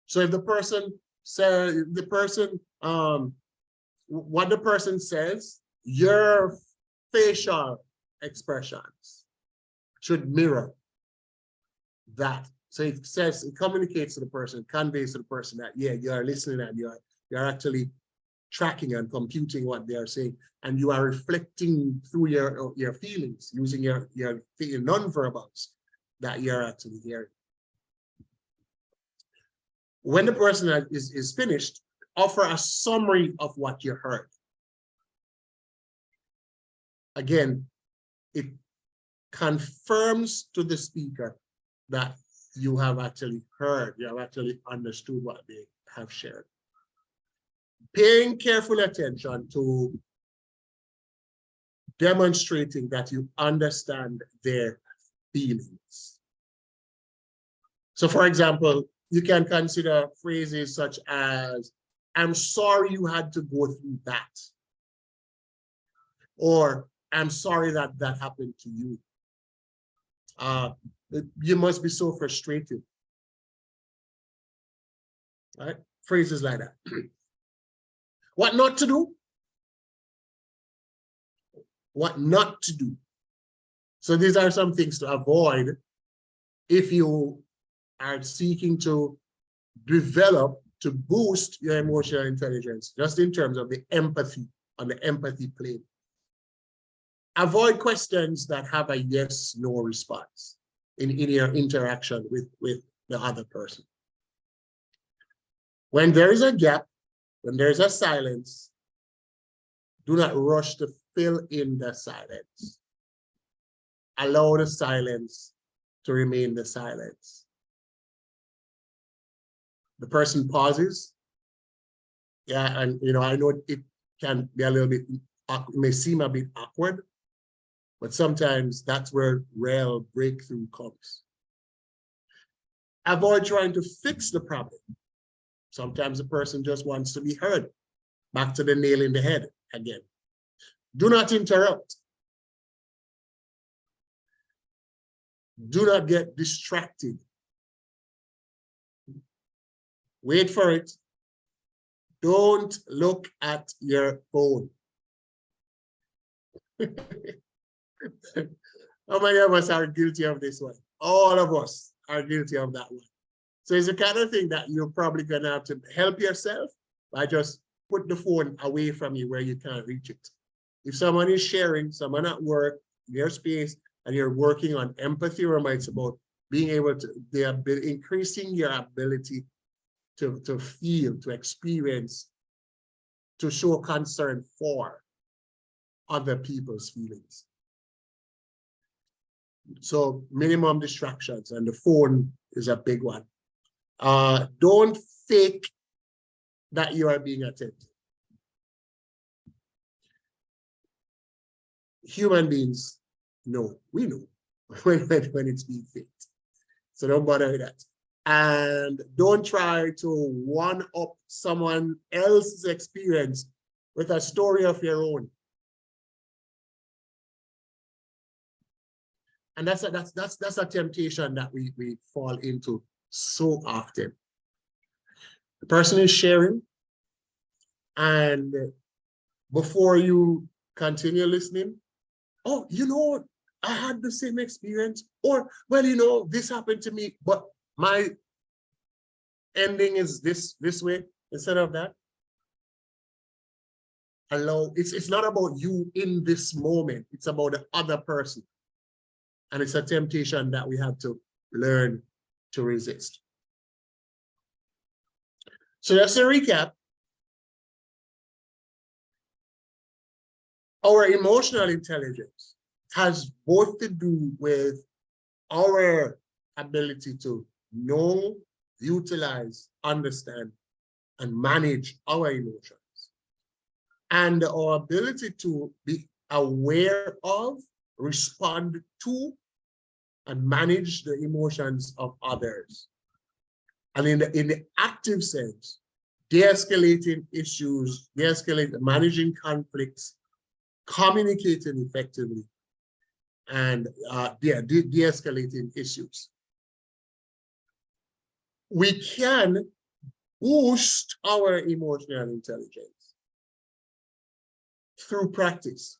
So if the person says, what the person says, your facial expressions should mirror that. So it says, it communicates to the person, conveys to the person that, yeah, you are listening and you're actually tracking and computing what they are saying, and you are reflecting through your feelings, using your non-verbals that you're actually hearing. When the person is finished, offer a summary of what you heard. Again, it confirms to the speaker that you have actually heard, you have actually understood what they have shared. Paying careful attention to demonstrating that you understand their feelings. So for example, you can consider phrases such as, I'm sorry you had to go through that. Or, I'm sorry that that happened to you. You must be so frustrated. Right? Phrases like that. What not to do? What not to do. So these are some things to avoid if you are seeking to develop, to boost your emotional intelligence, just in terms of the empathy, on the empathy plane. Avoid questions that have a yes, no response in your interaction with the other person. When there is a gap, when there's a silence, do not rush to fill in the silence. Allow the silence to remain the silence. The person pauses. Yeah, and I know it can be a little bit, it may seem a bit awkward, but sometimes that's where real breakthrough comes. Avoid trying to fix the problem. Sometimes the person just wants to be heard. Back to the nail in the head again. Do not interrupt. Do not get distracted. Wait for it. Don't look at your phone. How many of us are guilty of this one? All of us are guilty of that one. So it's the kind of thing that you're probably going to have to help yourself by just put the phone away from you where you can't reach it. If someone is sharing, someone at work, in your space, and you're working on empathy, remember it's about being able to, increasing your ability to feel, to experience, to show concern for other people's feelings. So minimum distractions, and the phone is a big one. Don't fake that you are being attentive. Human beings know, we know when it's being faked. So don't bother with that. And don't try to one-up someone else's experience with a story of your own. And that's a temptation that we fall into so often. The person is sharing, and before you continue listening, oh, I had the same experience, or, well, this happened to me, but my ending is this way instead of that. it's not about you in this moment, it's about the other person. And it's a temptation that we have to learn to resist. So just to recap, our emotional intelligence has both to do with our ability to know, utilize, understand, and manage our emotions, and our ability to be aware of, respond to, and manage the emotions of others. And in the active sense, de-escalating issues, managing conflicts, communicating effectively, and de-escalating issues. We can boost our emotional intelligence through practice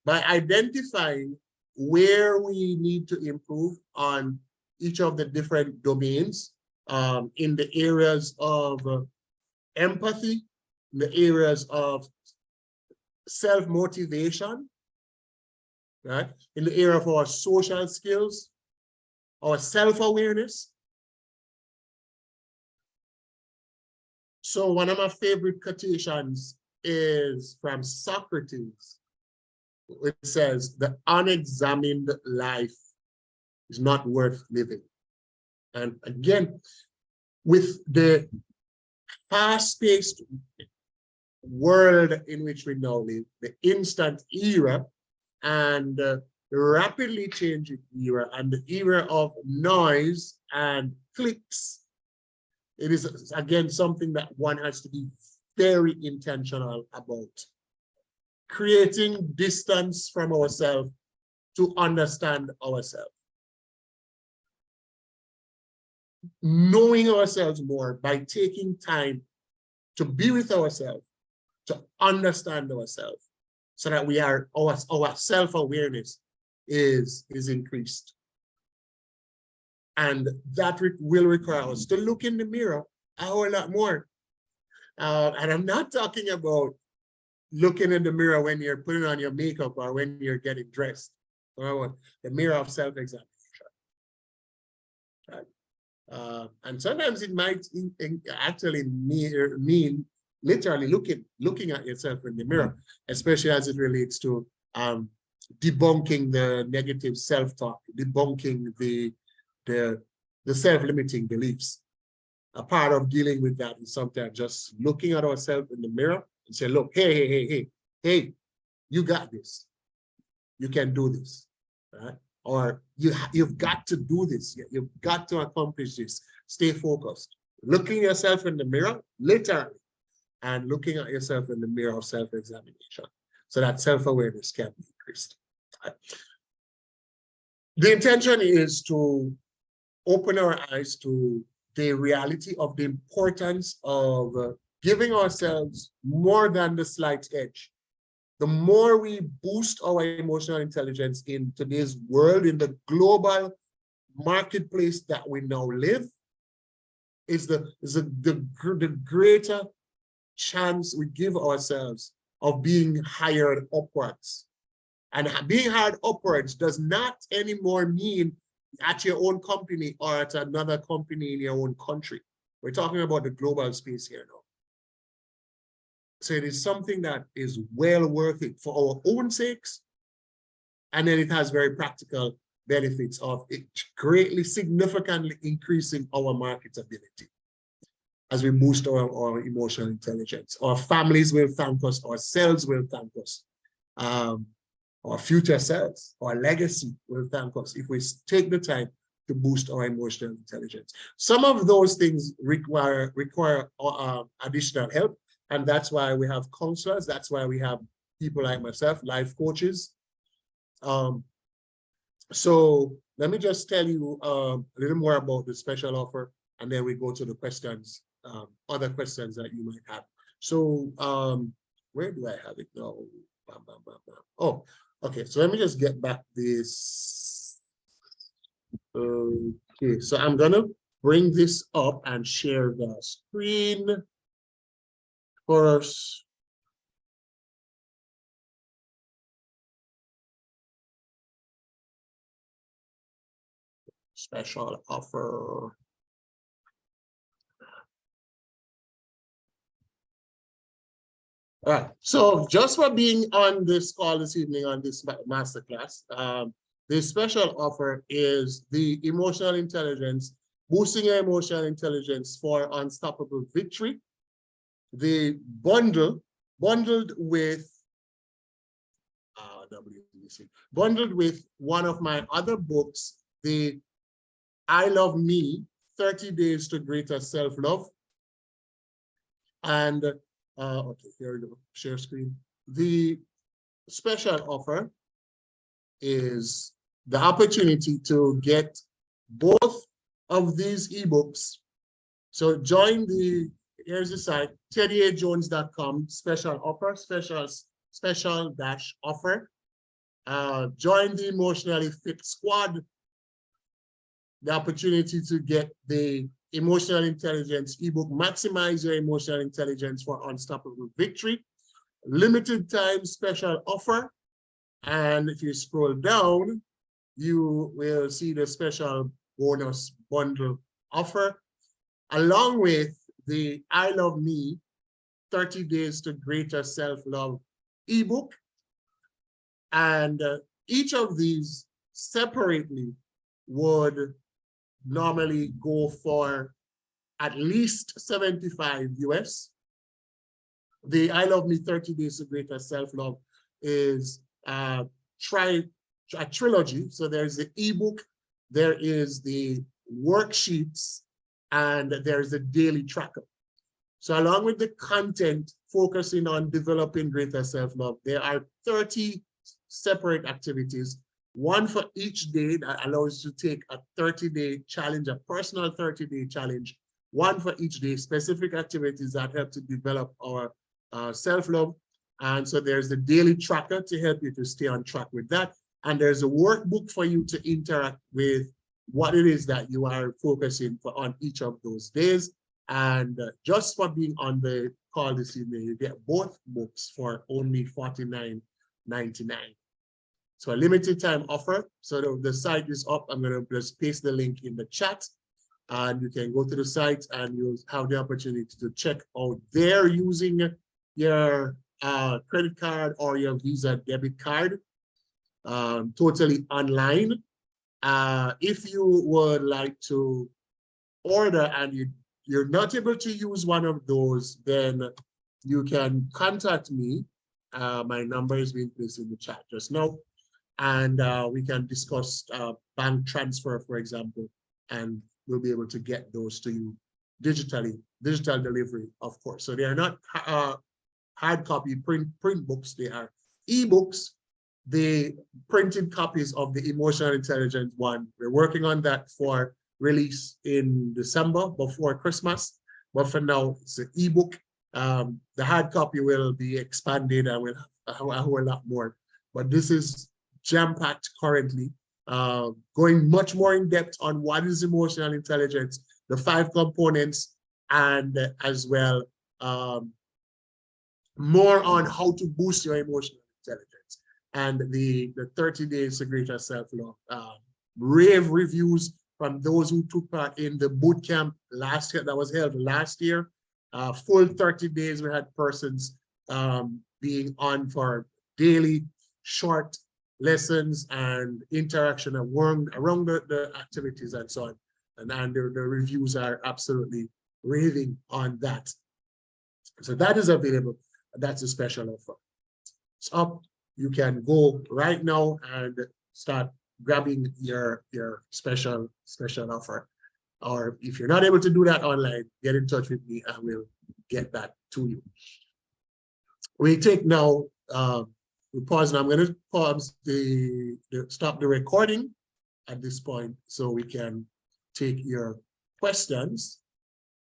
by identifying where we need to improve on each of the different domains, in the areas of empathy, in the areas of self-motivation, right? In the area of our social skills, our self-awareness. So one of my favorite quotations is from Socrates. It says, "The unexamined life is not worth living." And again, with the fast-paced world in which we now live, the instant era, and the rapidly changing era, and the era of noise and clicks, it is, again, something that one has to be very intentional about. Creating distance from ourselves to understand ourselves. Knowing ourselves more by taking time to be with ourselves, to understand ourselves, so that we are, our self-awareness is increased. And that will require us to look in the mirror a whole lot more. And I'm not talking about looking in the mirror when you're putting on your makeup or when you're getting dressed. Or the mirror of self-examination. Right? And sometimes it might actually mean literally looking at yourself in the mirror, especially as it relates to debunking the negative self-talk, debunking the self-limiting beliefs. A part of dealing with that is sometimes just looking at ourselves in the mirror and say, look, hey, you got this. You can do this, right? Or you've got to do this. You've got to accomplish this. Stay focused. Looking yourself in the mirror, literally, and looking at yourself in the mirror of self-examination, so that self-awareness can be increased. Right? The intention is to open our eyes to the reality of the importance of giving ourselves more than the slight edge. The more we boost our emotional intelligence in today's world, in the global marketplace that we now live, is the greater chance we give ourselves of being hired upwards. And being hired upwards does not anymore mean at your own company or at another company in your own country. We're talking about the global space here now. So it is something that is well worth it for our own sakes. And then it has very practical benefits of it greatly, significantly increasing our marketability as we boost our emotional intelligence. Our families will thank us, ourselves will thank us, our future selves, our legacy will thank us if we take the time to boost our emotional intelligence. Some of those things require additional help. And that's why we have counselors. That's why we have people like myself, life coaches. So let me just tell you a little more about the special offer, and then we go to the questions, other questions that you might have. So where do I have it now? Oh, okay. So let me just get back this. Okay, so I'm gonna bring this up and share the screen for us. special offer. All right, so just for being on this call this evening on this masterclass, the special offer is the emotional intelligence, boosting your emotional intelligence for unstoppable victory. The bundled with bundled with one of my other books, the I Love Me, 30 Days to Greater Self-Love. And okay, here we go, share screen. The special offer is the opportunity to get both of these ebooks. So join here's the site, teddyajones.com, special offer, special dash offer. Join the Emotionally Fit Squad. The opportunity to get the Emotional Intelligence ebook, Maximize Your Emotional Intelligence for Unstoppable Victory. Limited time special offer. And if you scroll down, you will see the special bonus bundle offer, along with the I Love Me 30 Days to Greater Self-Love ebook. And each of these separately would normally go for at least 75 US. The I Love Me 30 Days to Greater Self-Love is a trilogy. So there's the ebook, there is the worksheets, and there's the daily tracker. So along with the content focusing on developing greater self-love, there are 30 separate activities, one for each day that allows you to take a 30-day challenge, a personal 30-day challenge, one for each day, specific activities that help to develop our self-love. And so there's the daily tracker to help you to stay on track with that. And there's a workbook for you to interact with what it is that you are focusing on each of those days. And just for being on the call this evening, you get both books for only $49.99. So a limited time offer. So the site is up. I'm going to just paste the link in the chat. And you can go to the site and you'll have the opportunity to check out there using your credit card or your Visa debit card, totally online. If you would like to order and you're not able to use one of those, then you can contact me. My number is being placed in the chat just now. And we can discuss bank transfer, for example, and we'll be able to get those to you digitally, digital delivery, of course. So they are not hard copy print books, they are ebooks, the printed copies of the Emotional Intelligence one. We're working on that for release in December before Christmas, but for now it's an ebook. The hard copy will be expanded and we'll have a whole lot more, but this is jam-packed currently, going much more in depth on what is emotional intelligence, the 5 components, and as well more on how to boost your emotional intelligence, and the 30 days to greater self-love. Rave reviews from those who took part in the boot camp last year that was held last year. Full 30 days, we had persons being on for daily short lessons and interaction around the activities and so on. And the reviews are absolutely raving on that. So that is available. That's a special offer. It's up. You can go right now and start grabbing your special offer. Or if you're not able to do that online, get in touch with me and we'll get that to you. We take now, we pause now. I'm going to pause stop the recording at this point so we can take your questions.